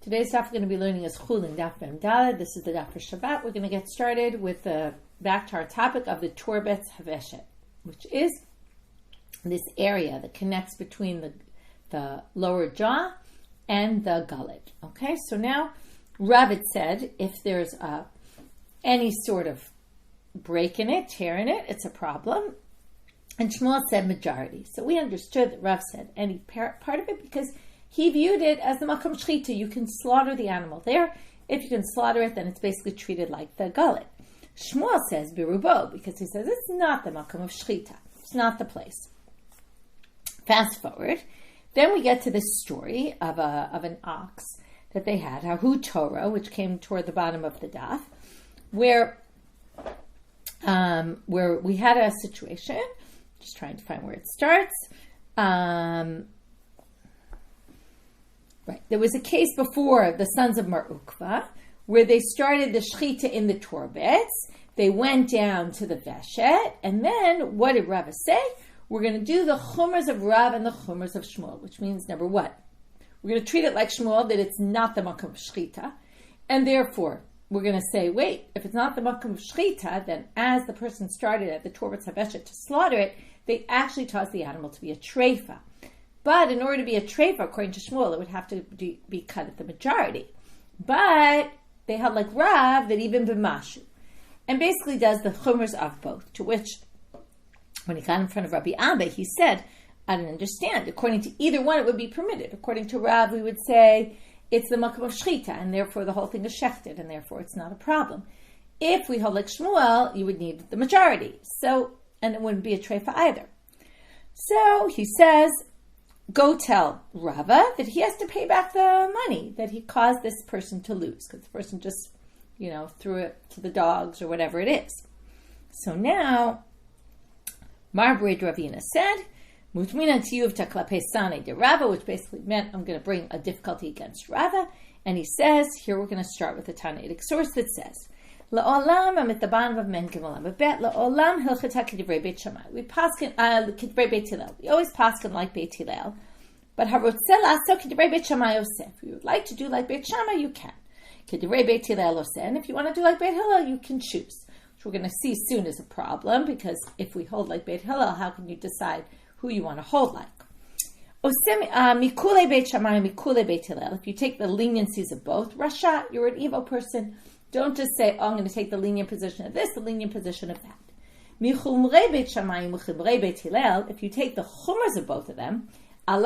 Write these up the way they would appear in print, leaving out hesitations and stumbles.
Today's daf we're going to be learning is Chullin, daf Mem Daled. This is the daf for Shabbat. We're going to get started with back to our topic of the Torbetz Haveshet, which is this area that connects between the lower jaw and the gullet. Okay, so now Rav said if there's any sort of break in it, tear in it, it's a problem. And Shmuel said majority. So we understood that Rav said any part of it because he viewed it as the makom shchita. You can slaughter the animal there. If you can slaughter it, then it's basically treated like the gullet. Shmuel says birubo because he says it's not the makom of shchita. It's not the place. Fast forward, then we get to this story of an ox that they had, Hahu Torah, which came toward the bottom of the daf, where we had a situation. Just trying to find where it starts. Right, there was a case before the sons of Mar Ukva where they started the shechita in the torbetz. They went down to the veshet, and then what did Rav say? We're going to do the chumras of Rav and the chumras of Shmuel, which means number one, we're going to treat it like Shmuel, that it's not the makom of shechita, and therefore we're going to say, wait, if it's not the makom of shechita, then as the person started at the torbetz haveshet to slaughter it, they actually caused the animal to be a treifa. But in order to be a treifa, according to Shmuel, it would have to be cut at the majority. But they held like Rav that even b'mashu, and basically does the chumras of both. To which, when he got in front of Rabbi Abba, he said, I don't understand. According to either one, it would be permitted. According to Rav, we would say it's the makom of shechita, and therefore the whole thing is shechted, and therefore it's not a problem. If we hold like Shmuel, you would need the majority. And it wouldn't be a treifa either. So he says, go tell Rava that he has to pay back the money that he caused this person to lose, because the person just, threw it to the dogs or whatever it is. So now, Mar B'Reid Ravina said, Mutmina tiyuv taklape sane de Rava, which basically meant I'm going to bring a difficulty against Rava. And he says, here we're going to start with a Tanaitic source that says, La'olam amitaban of men givalam bet la'olam hilchata k'divrei Beit Shammai. We paskin k'divrei Beit Hillel. We always paskin like Beit Hillel, but harotzeh la'asok k'divrei Beit Shammai oseh. If you would like to do like Beit Shammai, you can. K'divrei Beit Hillel oseh. And if you want to do like Beit Hillel, you can choose. Which we're going to see soon is a problem, because if we hold like Beit Hillel, how can you decide who you want to hold like? Mikule Beit Shammai, mikule Beit Hillel. If you take the leniencies of both, Rasha, you're an evil person. Don't just say, I'm going to take the lenient position of this, the lenient position of that. If you take the chumras of both of them, now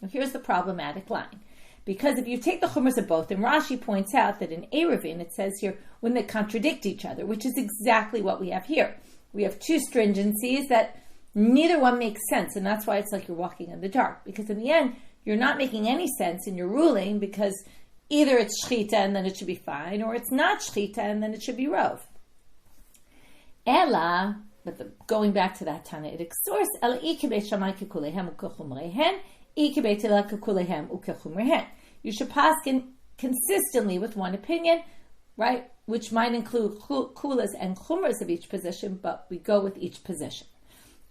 here's the problematic line. Because if you take the chumras of both, and Rashi points out that in Eruvin, it says here, when they contradict each other, which is exactly what we have here. We have two stringencies that neither one makes sense, and that's why it's like you're walking in the dark. Because in the end, you're not making any sense in your ruling, because either it's shchita and then it should be fine, or it's not shchita and then it should be rov. Ella, but going back to that Tanaitic source, Ella ikebeit Shammai kekulehem ukechumrehen, ikebeit Hillel kekulehem ukechumrehen. You should paskin consistently with one opinion, right? Which might include kulas and chumras of each position, but we go with each position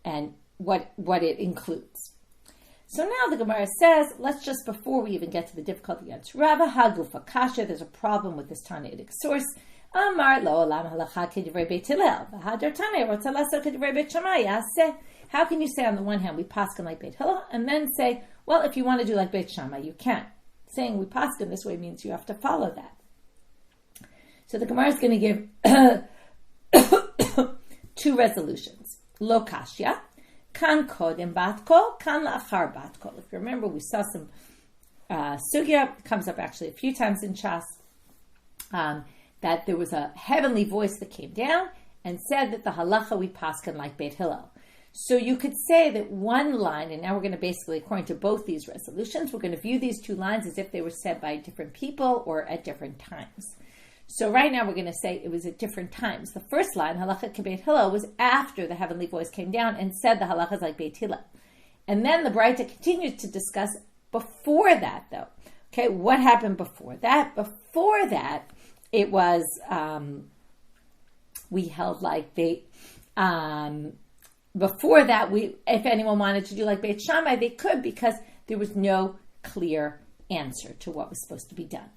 and what it includes. So now the Gemara says, let's just, before we even get to the difficulty against Rava, Hagufa Kasha, there's a problem with this Tanaitic source. Amar lo olam halacha k'divrei Beit Hillel, v'hadar Tanai rotza laso k'divrei Beit Shammai yaseh. How can you say on the one hand we paskin like Beit Hillel, and then say, well, if you want to do like Beit Shammai, you can. Saying we paskin this way means you have to follow that. So the Gemara is going to give two resolutions. Lo kashya. Kan kodim bat kol, kan la'achar bat kol. If you remember, we saw some sugya, comes up actually a few times in Shas, that there was a heavenly voice that came down and said that the halacha we paskin like Beit Hillel. So you could say that one line, and now we're going to basically, according to both these resolutions, we're going to view these two lines as if they were said by different people or at different times. So right now we're going to say it was at different times. The first line, halacha k'Beit Hillel, was after the heavenly voice came down and said the halacha is like Beit Hillel. And then the Braita continues to discuss before that, though. Okay, what happened before that? Before that, it was, we held like Beit, before that, if anyone wanted to do like Beit Shammai, they could, because there was no clear answer to what was supposed to be done.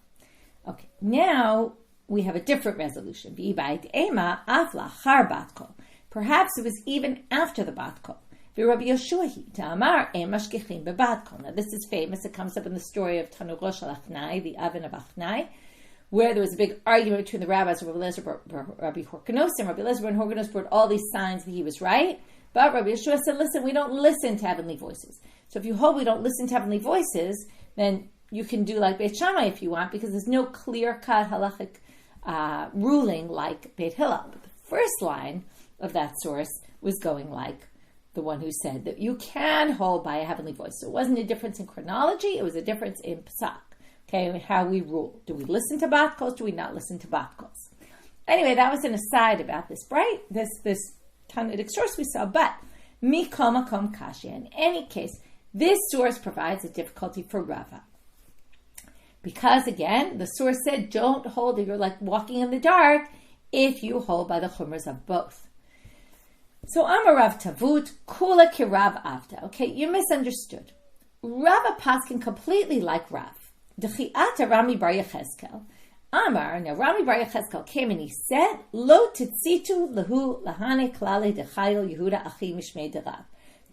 Okay, now we have a different resolution. Perhaps it was even after the bat kol. Now this is famous. It comes up in the story of Tanuro Shel Achnai, the oven of Achnai, where there was a big argument between the rabbis, Rabbi Eliezer, Rabbi Horkanos, and Rabbi Eliezer and Horkanos brought all these signs that he was right. But Rabbi Yeshua said, listen, we don't listen to heavenly voices. So if you hold we don't listen to heavenly voices, then you can do like Beit Shammai if you want, because there's no clear-cut halachic ruling like Beit Hillel. But the first line of that source was going like the one who said that you can hold by a heavenly voice. So it wasn't a difference in chronology, it was a difference in Pesach. Okay, how we rule. Do we listen to bat kols? Do we not listen to bat kols? Anyway, that was an aside about this, right? This Talmudic source we saw, but mikol makom kashya. In any case, this source provides a difficulty for Rava. Because again, the source said, don't hold it. You're like walking in the dark if you hold by the chumras of both. So Amar Rav Tavut, Kula ki Rav Avda. Okay, you misunderstood. Rava paskin completely like Rav. Dechiata Rami Bar Yechezkel. Amar, now Rami Bar Yechezkel came and he said, Lo titzitu lehu lahane klale dechayil Yehuda achi mishmei derav.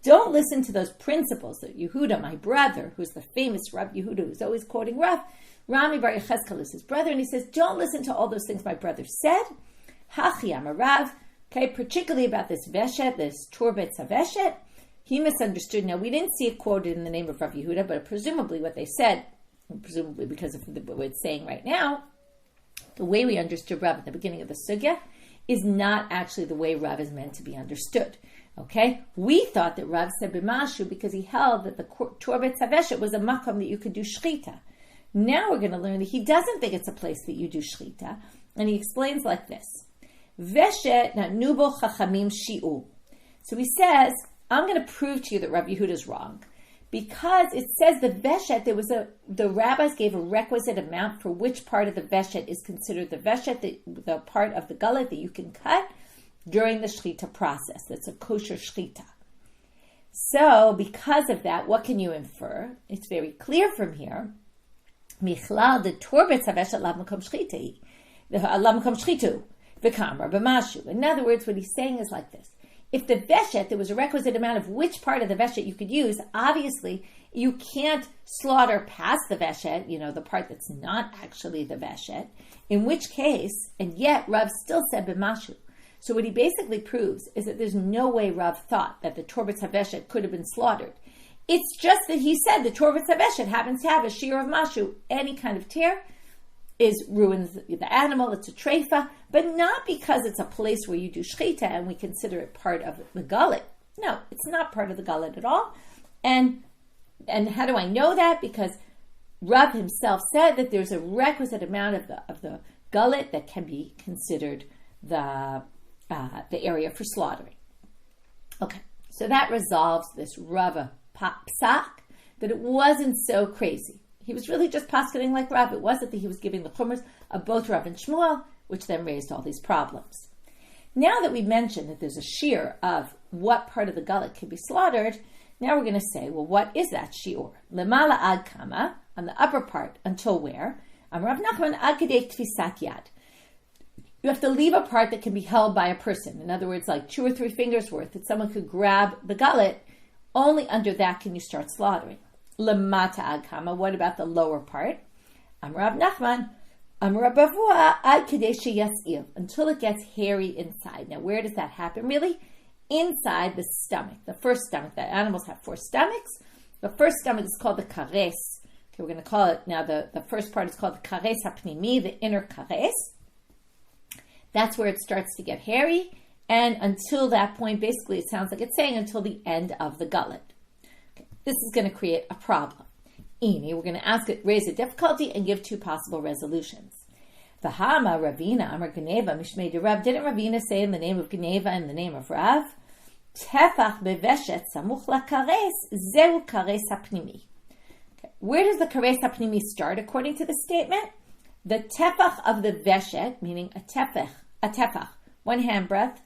Don't listen to those principles that Yehuda, my brother, who's the famous Rav Yehuda, who's always quoting Rav, Rami Bar Yechezkel is his brother, and he says, don't listen to all those things my brother said. Hachi Amar Rav. Okay, particularly about this Veshet, this Turbetz HaVeshet, he misunderstood. Now, we didn't see it quoted in the name of Rav Yehuda, but presumably what they said, presumably because of what it's saying right now, the way we understood Rav at the beginning of the Sugya is not actually the way Rav is meant to be understood. Okay? We thought that Rav said B'mashu because he held that the Turbetz HaVeshet was a makom that you could do shchita. Now we're going to learn that he doesn't think it's a place that you do shchita, and he explains like this. Veshet nubo chachamim shi'u. So he says, I'm going to prove to you that Rabbi Yehuda is wrong. Because it says the Veshet, the rabbis gave a requisite amount for which part of the Veshet is considered the Veshet, the part of the gullet that you can cut during the shchita process. That's a kosher shchita. So because of that, what can you infer? It's very clear from here. Michlal de Turbetz HaVeshet lav makom shchita. Lav makom shchitu. In other words, what he's saying is like this. If the Veshet, there was a requisite amount of which part of the Veshet you could use, obviously you can't slaughter past the Veshet, the part that's not actually the Veshet, in which case, and yet Rav still said B'mashu. So what he basically proves is that there's no way Rav thought that the Turbetz HaVeshet could have been slaughtered. It's just that he said the Turbetz HaVeshet happens to have a shear of Mashu, any kind of tear, ruins the animal, it's a treifa, but not because it's a place where you do shchita and we consider it part of the gullet. No, it's not part of the gullet at all. And how do I know that? Because Rav himself said that there's a requisite amount of the gullet that can be considered the area for slaughtering. Okay, so that resolves this Rava psak, that it wasn't so crazy. He was really just posketing like Rav. It wasn't that he was giving the chumras of both Rav and Shmuel, which then raised all these problems. Now that we mentioned that there's a shear of what part of the gullet can be slaughtered, now we're going to say, well, what is that shiur? Lemala ad kama, on the upper part, until where? Rav Nachman ad kedei tfisat yad. You have to leave a part that can be held by a person. In other words, like 2 or 3 fingers worth, that someone could grab the gullet. Only under that can you start slaughtering. Lemata ad kama. What about the lower part? Rav Nachman, Rav Bavua ad kedei sheyas'il, until it gets hairy inside. Now, where does that happen? Really, inside the stomach, the first stomach. The animals have 4 stomachs. The first stomach is called the kares. Okay, we're going to call it now. The first part is called the kares hapnimi, the inner kares. That's where it starts to get hairy, and until that point, basically, it sounds like it's saying until the end of the gullet. This is going to create a problem. We're going to raise a difficulty and give 2 possible resolutions. V'hama Ravina Amar Geneva Mishmei de Rav. Didn't Ravina say in the name of Geneva and the name of Rav? Tefach beveshet samuch lakares zeu kares hapnimi. Where does the kares hapnimi start according to the statement? The tefach of the veshet, meaning a tefach, 1 handbreadth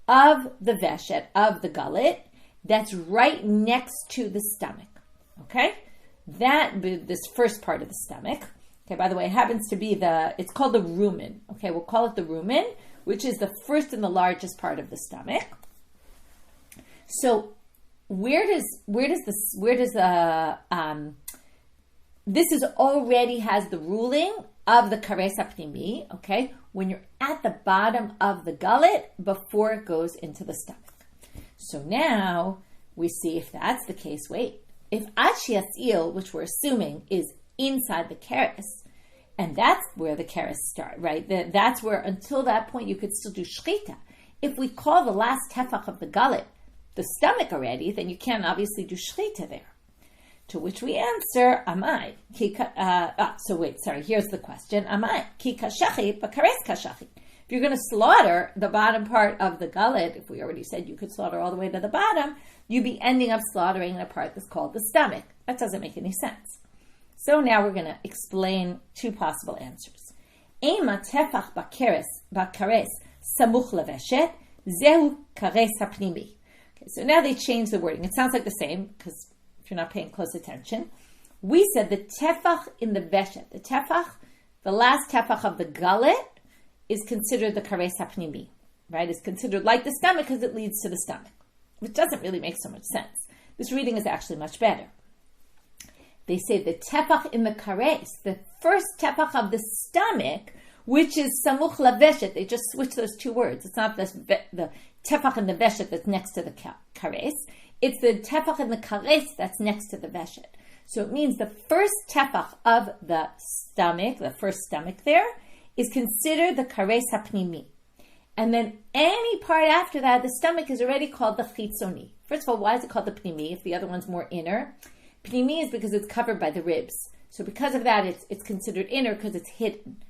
of the veshet, of the gullet, that's right next to the stomach. Okay? this first part of the stomach. Okay, by the way, it happens to be it's called the rumen. Okay, we'll call it the rumen, which is the first and the largest part of the stomach. So this is already has the ruling of the kares hapnimi, okay, when you're at the bottom of the gullet before it goes into the stomach. So now we see if that's the case, if achi asil, which we're assuming is inside the kares, and that's where the kares start, right? That's where, until that point, you could still do shchita. If we call the last tefach of the gullet the stomach already, then you can't obviously do shchita there. To which we answer, amai. Here's the question. Amai. Ki kashachi, b'kares kashachi. If you're going to slaughter the bottom part of the gullet, if we already said you could slaughter all the way to the bottom, you'd be ending up slaughtering a part that's called the stomach. That doesn't make any sense. So now we're going to explain two possible answers. Ema tefach b'kares samuch leveshet, zehu kares hapnimi. Okay, so now they changed the wording. It sounds like the same, because if you're not paying close attention. We said the tefach in the veshet, the last tefach of the gullet, is considered the kares hapnimi, right? It's considered like the stomach because it leads to the stomach, which doesn't really make so much sense. This reading is actually much better. They say the tefach in the kares, the first tefach of the stomach, which is samuch laveshet. They just switch those two words. It's not the tefach in the veshet that's next to the kares. It's the tefach in the kares that's next to the veshet. So it means the first tefach of the stomach, the first stomach there, is considered the kares hapnimi. And then any part after that, the stomach is already called the chitzoni. First of all, why is it called the pnimi if the other one's more inner? Pnimi is because it's covered by the ribs. So because of that, it's considered inner because it's hidden.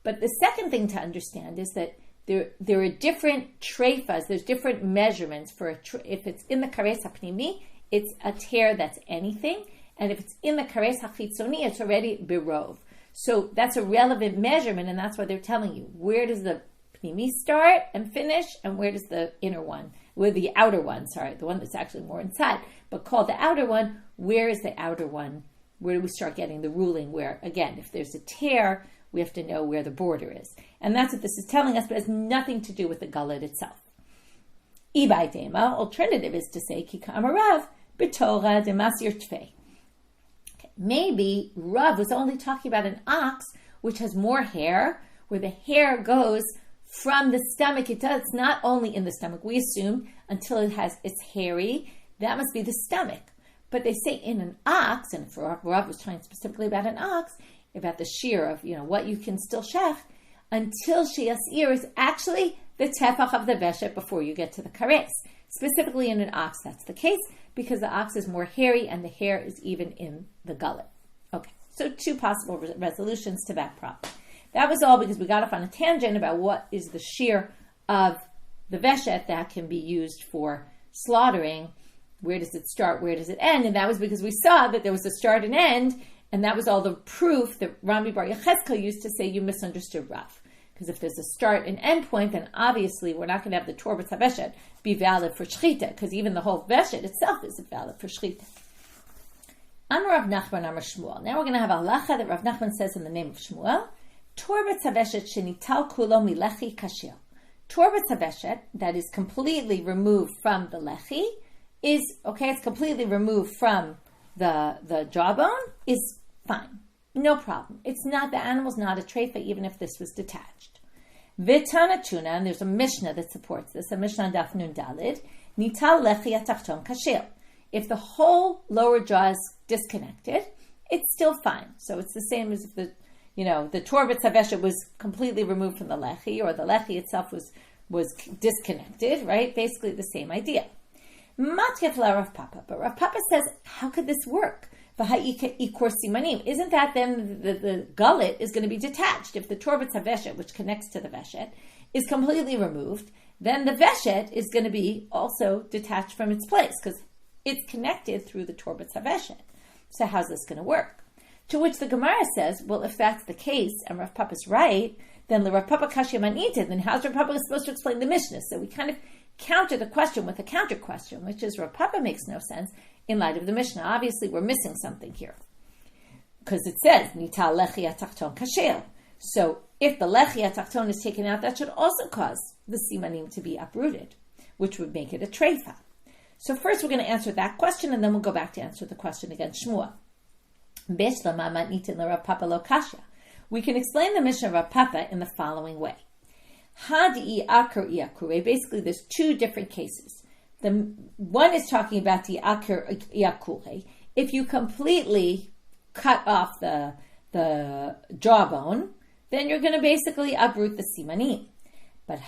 But the second thing to understand is that there are different treifas, there's different measurements for if it's in the kares hapnimi, it's a tear that's anything. And if it's in the kares hachitzoni, it's already birov. So that's a relevant measurement, and that's why they're telling you, where does the pnimi start and finish, and where does the inner one, the outer one, the one that's actually more inside, but called the outer one, where is the outer one? Where do we start getting the ruling where, again, if there's a tear, we have to know where the border is. And that's what this is telling us, but it has nothing to do with the gullet itself. Ibai Dema, alternative is to say, Ki Ka'amarav, B'Torah Demasir Tfei. Maybe Rav was only talking about an ox which has more hair, where the hair goes from the stomach. It's not only in the stomach. We assume until it's hairy, that must be the stomach. But they say in an ox, and for Rav was talking specifically about an ox, about the shear of what you can still shech, until Shias ear is actually the tefach of the veshet before you get to the kares. Specifically in an ox, that's the case, because the ox is more hairy and the hair is even in the gullet. Okay, so two possible resolutions to that problem. That was all because we got off on a tangent about what is the shear of the veshet that can be used for slaughtering. Where does it start? Where does it end? And that was because we saw that there was a start and end, and that was all the proof that Rami Bar Yechezkel used to say you misunderstood Rav. Because if there's a start and end point, then obviously we're not going to have the Torah Tzaveshet be valid for Shechita, because even the whole Veshet itself isn't valid for Shechita. Amar Rav Nachman Amar Shmuel. Now we're going to have a halacha that Rav Nachman says in the name of Shmuel. Torah Tzaveshet shenital kulo milechi kashil. Torah Tzaveshet, that is completely removed from the lechi, it's completely removed from the jawbone, is fine. No problem. It's not, the animal's not a treifa, even if this was detached. Vitana tuna, and there's a Mishnah that supports this, a Mishnah Daf Nun Dalid, nital lechi atachton kashil. If the whole lower jaw is disconnected, it's still fine. So it's the same as if the Torah Tzaveshet was completely removed from the lechi, or the lechi itself was disconnected, right? Basically the same idea. Matkef la Rav Papa, but Rav Papa says, how could this work? Isn't that then the gullet is going to be detached? If the Torah Tzaveshet, which connects to the Veshet, is completely removed, then the Veshet is going to be also detached from its place, because it's connected through the Torah Tzaveshet. So how's this going to work? To which the Gemara says, well, if that's the case, and Rav Papa's right, then the Rav Papa Kashya Manita, then how's Rav Papa supposed to explain the Mishnah? So we kind of counter the question with a counter question, which is Rav Papa makes no sense in light of the Mishnah. Obviously, we're missing something here. because it says, Nital lechi atachton kashel. So if the lechi atachton is taken out, that should also cause the simanim to be uprooted, which would make it a treifa. So first we're going to answer that question, and then we'll go back to answer the question against Shmuel. We can explain the Mishnah of Rav Papa in the following way. Basically, there's two different cases. The one is talking about the akar iakure. If you completely cut off the jawbone, then you're going to basically uproot the simanim. But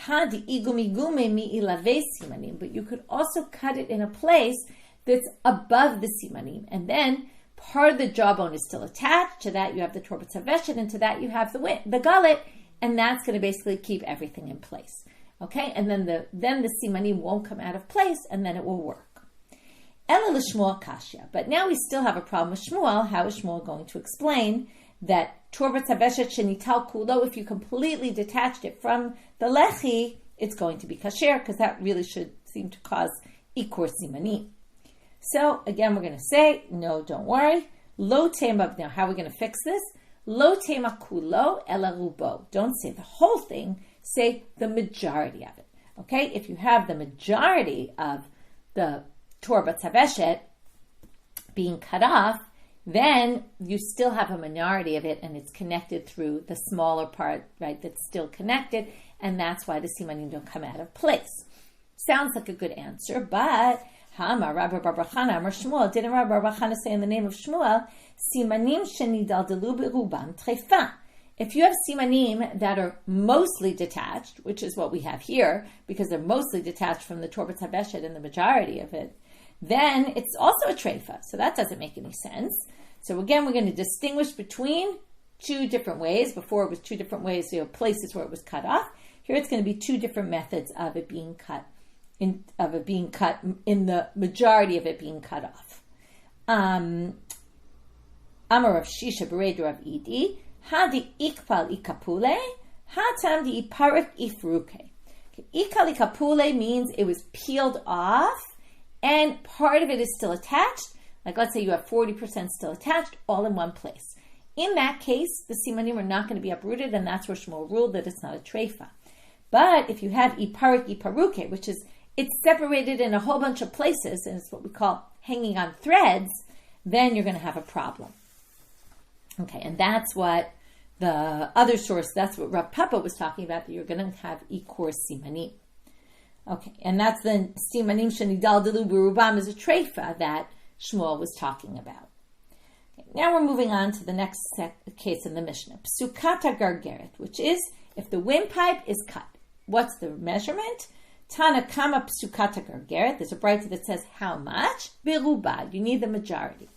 but you could also cut it in a place that's above the simanim, and then part of the jawbone is still attached. To that you have the torbat haveshet, and to that you have the gullet, and that's going to basically keep everything in place. Okay, and then the simanim won't come out of place, and then it will work. Ela l'Shmuel kashya. But now we still have a problem with Shmuel. How is Shmuel going to explain that torbat haveshet shenital kulo, if you completely detached it from the lechi, it's going to be kasher, because that really should seem to cause ikor simanim. So again, we're going to say, no, don't worry. Lo tema. Now, how are we going to fix this? Lo tema kulo ela rubo. Don't say the whole thing. Say the majority of it. Okay? If you have the majority of the torbat haveshet being cut off, then you still have a minority of it, and it's connected through the smaller part, right, that's still connected, and that's why the simanim don't come out of place. Sounds like a good answer, but Hama Rabbi Bar Bar Chana Amar Shmuel, didn't Rabbi Bar Bar Chana say in the name of Shmuel, simanim shenidaldalu berubam treifa? If you have simanim that are mostly detached, which is what we have here, because they're mostly detached from the torbat haveshet and the majority of it, then it's also a treifa. So that doesn't make any sense. So again, we're going to distinguish between two different ways. Before it was two different ways, places where it was cut off. Here it's going to be two different methods of it being cut, in the majority of it being cut off. Amar of Shisha Bereder of Idi, Hadi ikpal ikapule, hatam di iparik ifruke. Ikal ikapule means it was peeled off, and part of it is still attached. Like let's say you have 40% still attached, all in one place. In that case, the simanim are not going to be uprooted, and that's where Shmuel ruled that it's not a treifa. But if you have iparik iparuke, which is it's separated in a whole bunch of places, and it's what we call hanging on threads, then you're going to have a problem. Okay, and that's what the other source, that's what Rav Papa was talking about, that you're going to have ikor simanim. Okay, and that's the simanim shenidal delu berubam is a treifa that Shmuel was talking about. Okay, now we're moving on to the next case in the Mishnah, psukata gargeret, which is if the windpipe is cut. What's the measurement? Tana kama psukata gargeret. There's a brayta that says how much? Berubad. You need the majority.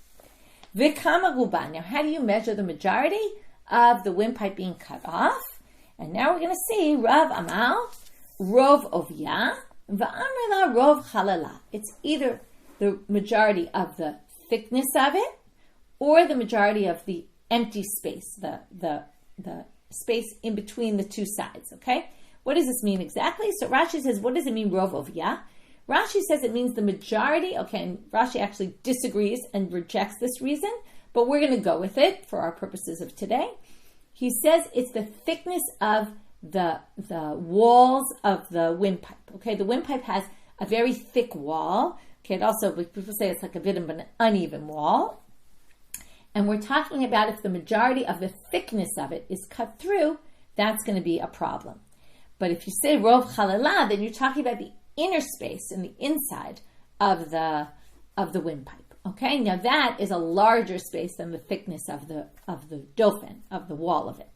Vikama ruban. Now, how do you measure the majority of the windpipe being cut off? And now we're going to see Rav Amal, Rov Ovya, Va'amrila Rov Halala. It's either the majority of the thickness of it or the majority of the empty space, the space in between the two sides, okay? What does this mean exactly? So Rashi says, what does it mean, Rov Ovya? Rashi says it means the majority, okay, and Rashi actually disagrees and rejects this reason, but we're going to go with it for our purposes of today. He says it's the thickness of the walls of the windpipe, okay? The windpipe has a very thick wall, okay? It also, people say it's like a bit of an uneven wall, and we're talking about if the majority of the thickness of it is cut through, that's going to be a problem. But if you say Rov Halala, then you're talking about the inner space in the inside of the windpipe. Okay, now that is a larger space than the thickness of the dofen, of the wall of it.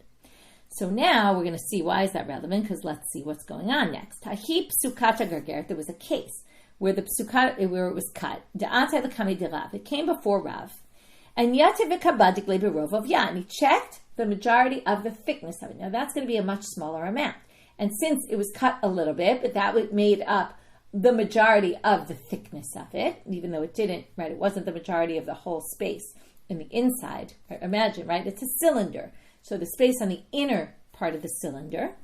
So now we're going to see why is that relevant, because let's see what's going on next. Tahi psukata gargeret. There was a case where it was cut. De'atei l'kamei de Rav. It came before Rav, and yatev v'kabadik le'berov of ya. And he checked the majority of the thickness of it. Now that's going to be a much smaller amount. And since it was cut a little bit, but that made up the majority of the thickness of it, even though it didn't, right? It wasn't the majority of the whole space in the inside. Right? Imagine, right? It's a cylinder. So the space on the inner part of the cylinder.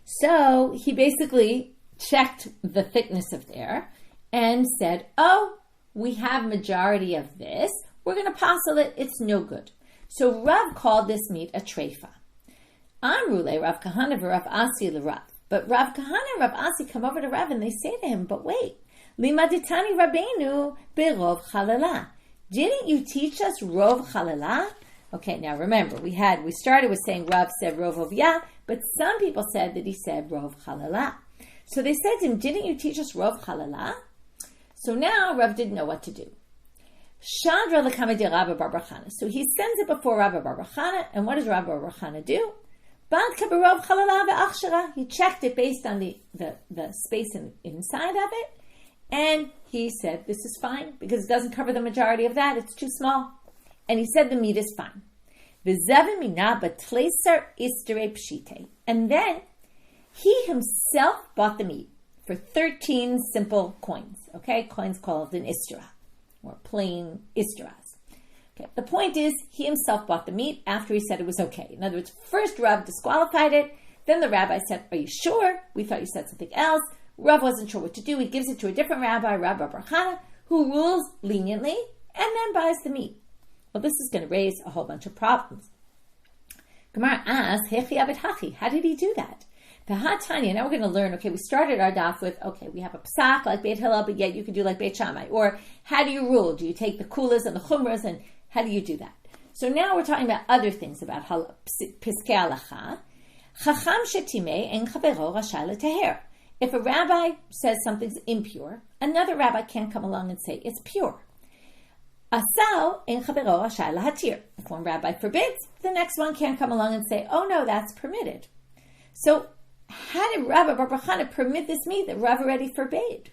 So he basically checked the thickness of there and said, oh, we have majority of this. we're going to passel it. It's no good. So Rav called this meat a treifa. Amrule Rav Kahana v'Rav Asi l'Rav. But Rav Kahana and Rav Asi come over to Rav and they say to him, but wait, limaditani Rabbeinu berov chalala. Didn't you teach us rov chalala? Okay, now remember, we started with saying Rav said rov ovya, but some people said that he said rov chalala. So they said to him, didn't you teach us rov chalala? So now Rav didn't know what to do. Shadra l'kamedi Rabba bar bar Chana. So he sends it before Rabba bar bar Chana, and what does Rabba bar bar Chana do? Badka berov chalala ve'achshara. He checked it based on the space inside of it, and he said, this is fine, because it doesn't cover the majority of that, it's too small. And he said the meat is fine. And then he himself bought the meat for 13 simple coins. Okay, coins called an istira, or plain istiras. Okay, the point is, he himself bought the meat after he said it was okay. In other words, first Rav disqualified it, then the rabbi said, are you sure? We thought you said something else. Rav wasn't sure what to do. He gives it to a different rabbi, Rabbi bar Chana, who rules leniently and then buys the meat. Well, this is going to raise a whole bunch of problems. Gemara asks, how did he do that? Tanya, now we're going to learn, okay, we started our daf with, okay, we have a psak like Beit Hillel, but yet you could do like Beit Shammai. Or how do you rule? Do you take the kulas and the chumras, and how do you do that? So now we're talking about other things about piskei halacha. Chacham shetimei en chavero rasha leteher. If a rabbi says something's impure, another rabbi can't come along and say it's pure. Asal en chavero rasha lahatir. If one rabbi forbids, the next one can't come along and say, oh no, that's permitted. So how did Rabbi bar Chana permit this meat that Rav already forbade?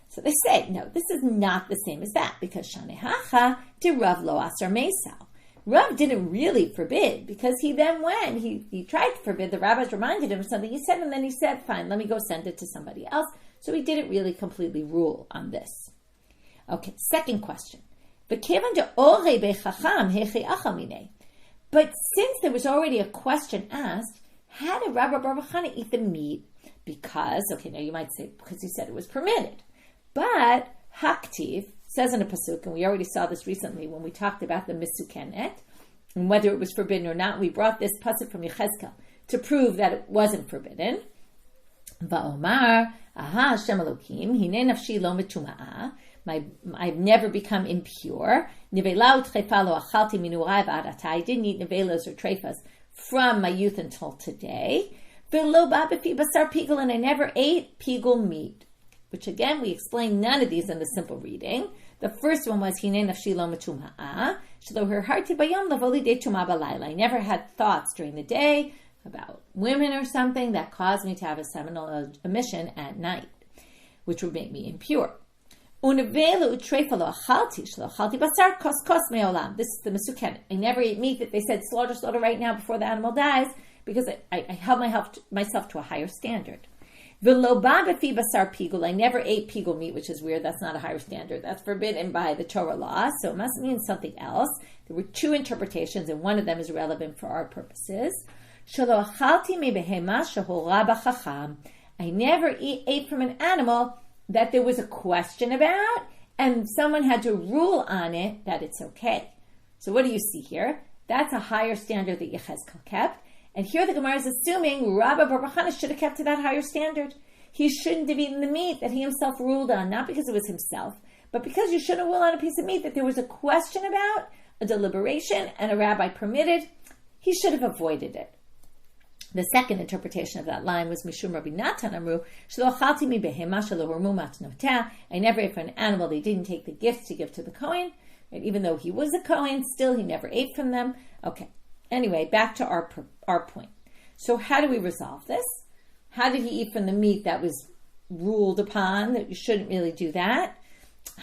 So they say, no, this is not the same as that, because Shanehacha de Rav lo asar mesal. Rav didn't really forbid, because he then went, he tried to forbid, the rabbis reminded him of something he said, and then he said, fine, let me go send it to somebody else. So he didn't really completely rule on this. Okay, second question. But since there was already a question asked, how did Rabbi bar Chana eat the meat? Because, okay, now you might say, because he said it was permitted. But Haktiv says in a pasuk, and we already saw this recently when we talked about the misukenet, and whether it was forbidden or not, we brought this pasuk from Yechezkel to prove that it wasn't forbidden. Va'omar, aha, Hashem Elokim, hine nafshi lo metuma'ah, I've never become impure. Nevela utrefa lo achalti minurai v'adata. I didn't eat nevelas or trefas from my youth until today. V'lo ba b'fi basar pigul, and I never ate pigul meat. Which again, we explained none of these in the simple reading. The first one was hine nafshi lo metuma'ah, shelo herharti bayom lavoli de tuma balayla. I never had thoughts during the day about women or something that caused me to have a seminal emission at night, which would make me impure. This is the mesuken. I never ate meat that they said slaughter right now before the animal dies, because I held myself to a higher standard. I never ate pigul meat, which is weird. That's not a higher standard. That's forbidden by the Torah law, so it must mean something else. There were two interpretations, and one of them is relevant for our purposes. I never ate from an animal that there was a question about, and someone had to rule on it that it's okay. So what do you see here? That's a higher standard that Yechezkel kept. And here the Gemara is assuming Rabbi bar Chana should have kept to that higher standard. He shouldn't have eaten the meat that he himself ruled on, not because it was himself, but because you shouldn't rule on a piece of meat that there was a question about, a deliberation, and a rabbi permitted. He should have avoided it. The second interpretation of that line was Mishum Rabbi Natan Amru, Shelo achalti mi behema shelo hormu matnotea. I never ate from an animal they didn't take the gifts to give to the Kohen. Right? Even though he was a Kohen, still he never ate from them. Okay. Anyway, back to our point. So how do we resolve this? How did he eat from the meat that was ruled upon, that you shouldn't really do that?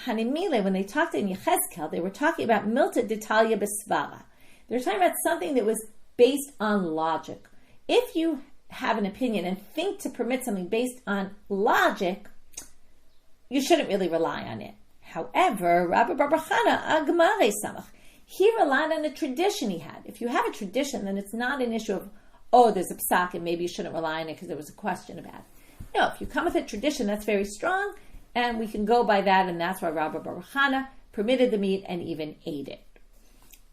Hanimile, when they talked in Yechezkel, they were talking about Milta D'Italia Besvara. They were talking about something that was based on logic. If you have an opinion and think to permit something based on logic, you shouldn't really rely on it. However, Rabbi bar Chana, Agmare Samach, he relied on a tradition he had. If you have a tradition, then it's not an issue of, oh, there's a psak and maybe you shouldn't rely on it because there was a question about it. No, if you come with a tradition that's very strong, and we can go by that, and that's why Rabbi bar Chana permitted the meat and even ate it.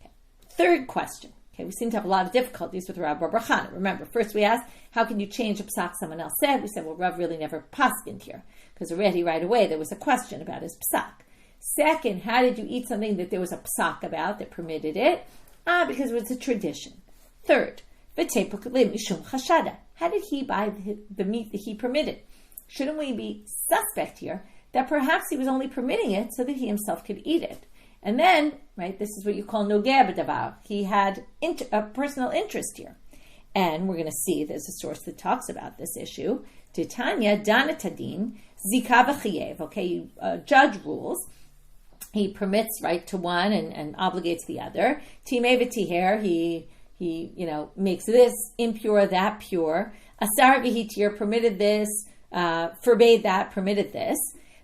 Okay. Third question. Okay, we seem to have a lot of difficulties with Rav Bar Chana. Remember, first we asked, how can you change a psak someone else said? We said, well, Rav really never paskined here, because already right away there was a question about his psak. Second, how did you eat something that there was a psak about that permitted it? Because it was a tradition. Third, how did he buy the meat that he permitted? Shouldn't we be suspect here that perhaps he was only permitting it so that he himself could eat it? And then, right, this is what you call nogeh b'davar. He had a personal interest here. And we're going to see there's a source that talks about this issue. Titania dana tadin zika v'chayev. Okay, judge rules. He permits right to one and obligates the other. Timei v'tiher. He makes this impure, that pure. Asar v'hitir, permitted this, forbade that, permitted this.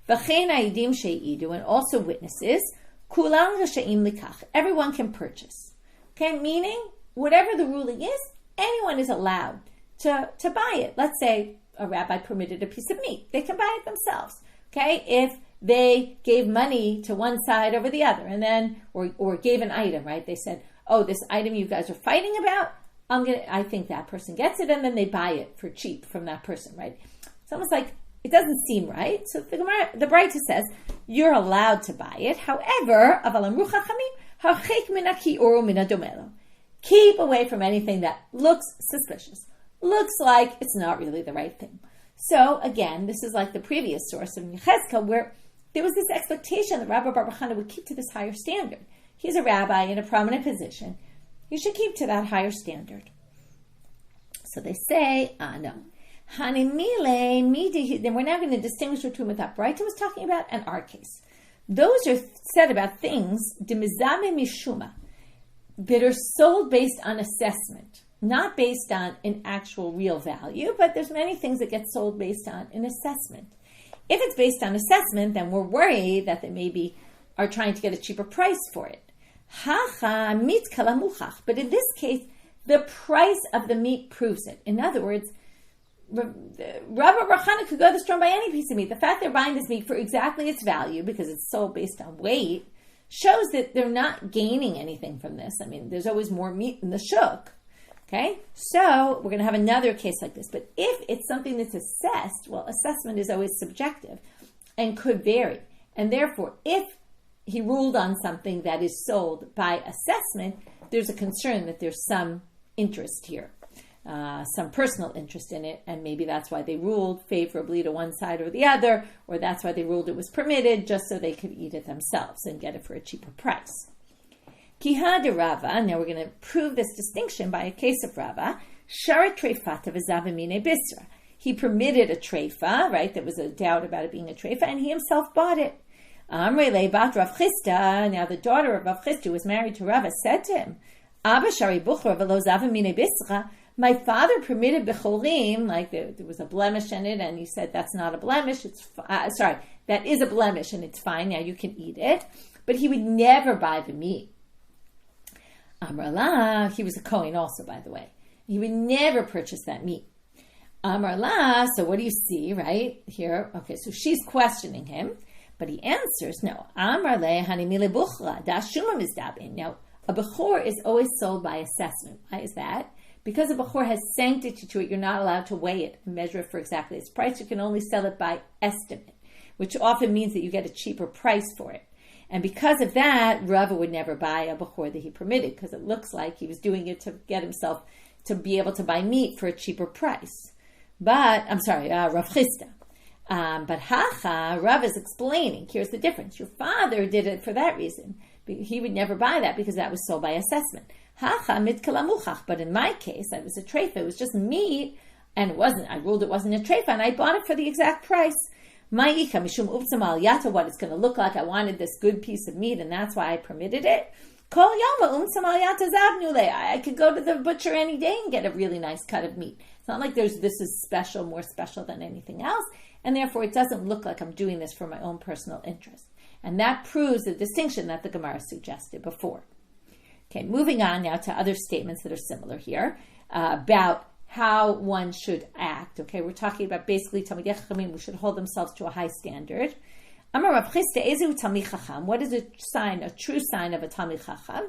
V'chein ha'edim she'idu, and also witnesses. Kulam rasha'im likach. Everyone can purchase. Okay, meaning whatever the ruling is, anyone is allowed to buy it. Let's say a rabbi permitted a piece of meat. They can buy it themselves. Okay, if they gave money to one side over the other, and then or gave an item, right? They said, oh, this item you guys are fighting about, I think that person gets it, and then they buy it for cheap from that person, right? It's almost like it doesn't seem right. So the Braita says you're allowed to buy it. However, keep away from anything that looks suspicious, looks like it's not really the right thing. So again, this is like the previous source of Yechezkel, where there was this expectation that Rabbi Bar Chana would keep to this higher standard. He's a rabbi in a prominent position. You should keep to that higher standard. So they say, no. Then we're now going to distinguish between what that Braita was talking about and our case. Those are said about things that are sold based on assessment, not based on an actual real value, but there's many things that get sold based on an assessment. If it's based on assessment, then we're worried that they maybe are trying to get a cheaper price for it. But in this case, the price of the meat proves it. In other words, Rabbi Bar Chana could go to the store and buy any piece of meat. The fact they're buying this meat for exactly its value, because it's sold based on weight, shows that they're not gaining anything from this. I mean, there's always more meat in the shuk. Okay? So, we're going to have another case like this. But if it's something that's assessed, well, assessment is always subjective and could vary. And therefore, if he ruled on something that is sold by assessment, there's a concern that there's some interest here, some personal interest in it, and maybe that's why they ruled favorably to one side or the other, or that's why they ruled it was permitted, just so they could eat it themselves and get it for a cheaper price. Kiha de Rava, now we're going to prove this distinction by a case of Rava. Shara treifata v'zavamine bisra. He permitted a treifa, right? There was a doubt about it being a treifa, and he himself bought it. Amrele bat Rav Chisda, now the daughter of Rav Chisda who was married to Rava, said to him, Abba shari buchra v'lo zavamine bisra. My father permitted bechorim, like there was a blemish in it, and he said that's not a blemish. That is a blemish, and it's fine. Now you can eat it, but he would never buy the meat. Amrala, he was a Kohen also, by the way. He would never purchase that meat. Amrala, so what do you see, right? Here, okay, so she's questioning him, but he answers, no. Amrale hanimile buchra, da shuma mizdabin. Now, a bechor is always sold by assessment. Why is that? Because a bechor has sanctity to it, you're not allowed to weigh it and measure it for exactly its price. You can only sell it by estimate, which often means that you get a cheaper price for it. And because of that, Rava would never buy a bechor that he permitted, because it looks like he was doing it to get himself to be able to buy meat for a cheaper price. But, Rav Chisda. But Rav is explaining, here's the difference. Your father did it for that reason. He would never buy that because that was sold by assessment. But in my case, I was a treifa. It was just meat, and I ruled it wasn't a treifa, and I bought it for the exact price. What it's going to look like. I wanted this good piece of meat, and that's why I permitted it. I could go to the butcher any day and get a really nice cut of meat. It's not like this is special, more special than anything else, and therefore it doesn't look like I'm doing this for my own personal interest. And that proves the distinction that the Gemara suggested before. Okay, moving on now to other statements that are similar here about how one should act. Okay, we're talking about basically Talmidei Chachamim, we should hold themselves to a high standard. Amar Rav Chisda, Ezu Talmid Chacham. What is a true sign of a Talmid Chacham?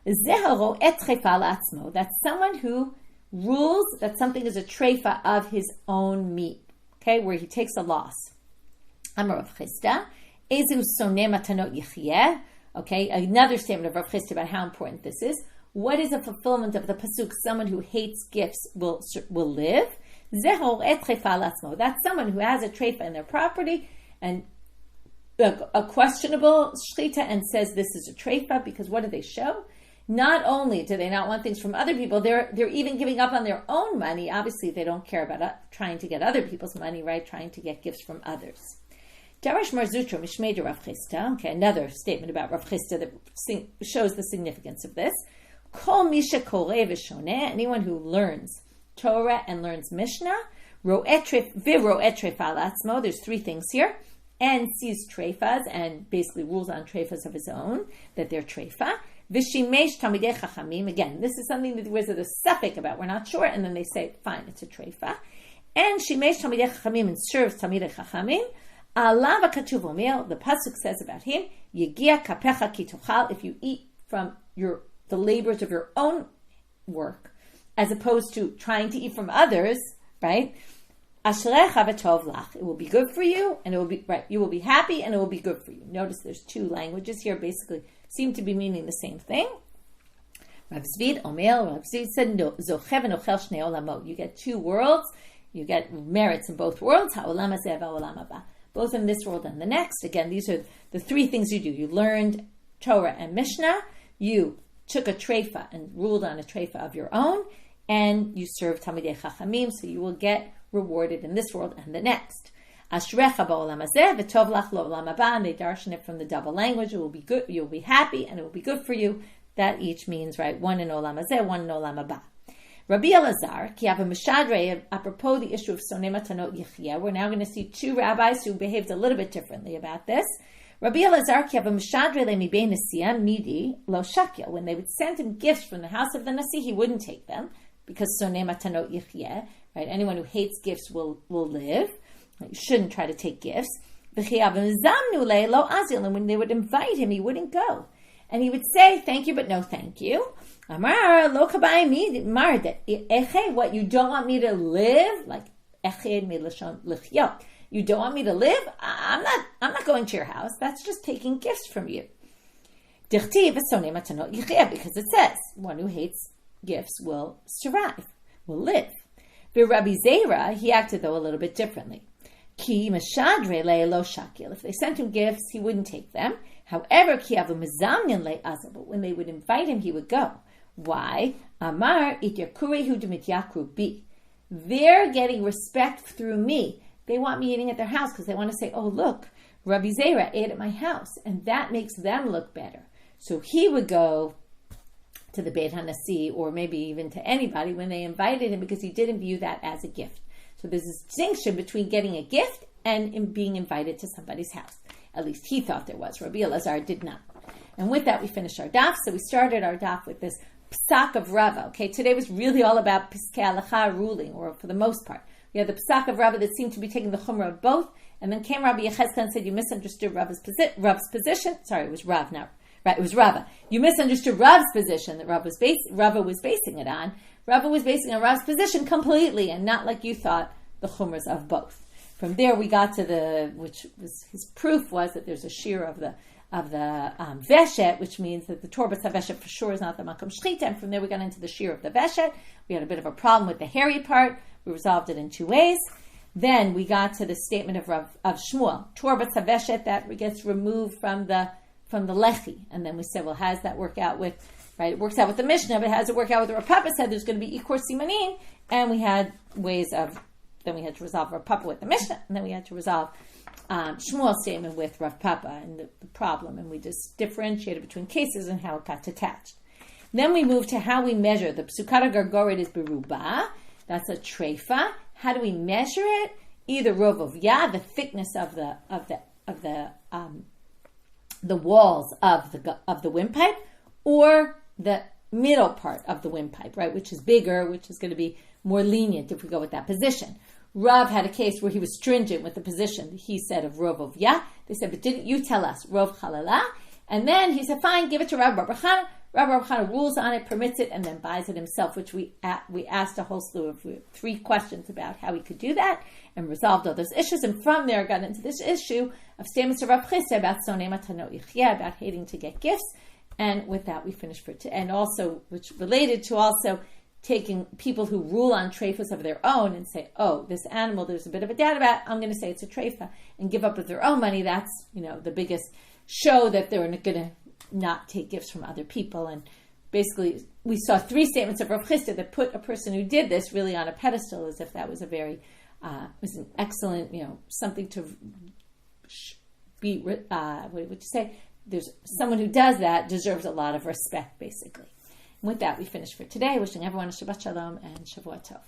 Zeharo et trefa la'atzmo. That's someone who rules that something is a trefa of his own meat. Okay, where he takes a loss. Amar Rav Chisda, Ezu soneh matanot yichyeh. Okay, another statement of Rav Chisda about how important this is. What is a fulfillment of the pasuk? Someone who hates gifts will live. Zehor et trefa la'atzmo. That's someone who has a trefa in their property and a questionable shchita and says this is a trefa, because what do they show? Not only do they not want things from other people, they're even giving up on their own money. Obviously, they don't care about trying to get other people's money, right? Trying to get gifts from others. Darash Marzutro Mishmei Rav Chisda. Okay, another statement about Rav Chisda that shows the significance of this. Kol misha koreh v'shoneh. Anyone who learns Torah and learns Mishnah, ro'et trefa la'atzmo. There's three things here. And sees trefas and basically rules on trefas of his own, that they're trefa. V'shimesh tamidei chachamim. Again, this is something that there was a suffix about. We're not sure. And then they say, fine, it's a trefa. And shimesh tamidei chachamim, and serves tamidei chachamim. Alav ha'katuv omer, the pasuk says about him, yegia kapecha ki tochal, if you eat from the labors of your own work, as opposed to trying to eat from others, right? Ashrecha v'tov lach. It will be good for you, and it will be right. You will be happy, and it will be good for you. Notice there's two languages here, basically seem to be meaning the same thing. Rav Zvid Omer, Rav Zvid said, Zochev and Ochel Shnei Olamot. You get two worlds, you get merits in both worlds, ha'olam hazeh va'olam haba. Both in this world and the next. Again, these are the three things you do. You learned Torah and Mishnah, you took a treifa and ruled on a treifa of your own, and you served Talmidei Chachamim, so you will get rewarded in this world and the next. Ashrecha ba'olam hazeh v'tov lach lo'olam haba, and they darshan it from the double language. It will be good, you'll be happy, and it will be good for you. That each means, right, one in olam hazeh, one in olam haba. Rabbi Elazar, ki have a mishadre, apropos the issue of soneh matanot yichyeh. We're now going to see two rabbis who behaved a little bit differently about this. Rabbi Elazar, ki have a mishadre le mibei nesiya midi lo shakil. When they would send him gifts from the house of the nasi, he wouldn't take them, because soneh matanot yichyeh, right? Anyone who hates gifts will live. You shouldn't try to take gifts. And when they would invite him, he wouldn't go. And he would say, thank you, but no thank you. Amar, lo kabai mi, what, you don't want me to live? Like, you don't want me to live? I'm not going to your house. That's just taking gifts from you. Because it says, one who hates gifts will survive, will live. But Rabbi Zera, he acted though a little bit differently. Ki mashadre lo shakil. If they sent him gifts, he wouldn't take them. However, ki avu mezamnin le'azah, but when they would invite him, he would go. Why? Amar ityakurehu demityakru bi. They're getting respect through me. They want me eating at their house because they want to say, oh, look, Rabbi Zera ate at my house. And that makes them look better. So he would go to the Beit HaNasi, or maybe even to anybody when they invited him, because he didn't view that as a gift. So there's a distinction between getting a gift and being invited to somebody's house. At least he thought there was. Rabbi Elazar did not. And with that, we finished our daf. So we started our daf with this psak of Rava. Okay, today was really all about piskei halacha ruling, or for the most part. We had the psak of Rava that seemed to be taking the chumrah of both. And then came Rabbi Yechezkel and said, you misunderstood Rav's position. Sorry, it was Rav now. Right, it was Rava. You misunderstood Rav's position that Rava was basing it on. Rava was basing on Rav's position completely, and not like you thought, the chumras of both. From there we got to which was his proof was that there's a shear of the veshet, which means that the Torah veshet for sure is not the makom shchita. And from there we got into the shear of the veshet. We had a bit of a problem with the hairy part. We resolved it in two ways. Then we got to the statement of Shmuel, Torah veshet, that gets removed from the lechi. And then we said, well, how does that work out with, right? It works out with the Mishnah, but how does it work out with the Rav Papa said there's going to be ikor simanim? And we had ways of, then we had to resolve Rav Papa with the Mishnah, and then we had to resolve Shmuel's statement with Rav Papa and the problem. And we just differentiated between cases and how it got detached. Then we moved to how we measure. The psukat gargoret is beruba. That's a treifa. How do we measure it? Either rov of yah, the thickness of the walls of the windpipe, or the middle part of the windpipe, right, which is bigger, which is going to be more lenient if we go with that position. Rav had a case where he was stringent with the position he said of Rov of Yah. They said, but didn't you tell us Rov Halala? And then he said, fine, give it to Rav Bar Chana. Rav Bar Chana rules on it, permits it, and then buys it himself, which we asked a whole slew of 3 questions about how he could do that and resolved all those issues. And from there got into this issue of statements of Rav Chisda about Sonei Matanot Yichya, about hating to get gifts. And with that, we finished for today. And also, which related to also taking people who rule on treifas of their own and say, oh, this animal, there's a bit of a doubt about, I'm going to say it's a treifa, and give up with their own money. That's, the biggest show that they're going to not take gifts from other people. And basically, we saw 3 statements of Rav Chisda that put a person who did this really on a pedestal, as if that was was an excellent, something to be, what would you say? There's someone who does that deserves a lot of respect, basically. And with that, we finish for today. Wishing everyone a Shabbat Shalom and Shavua Tov.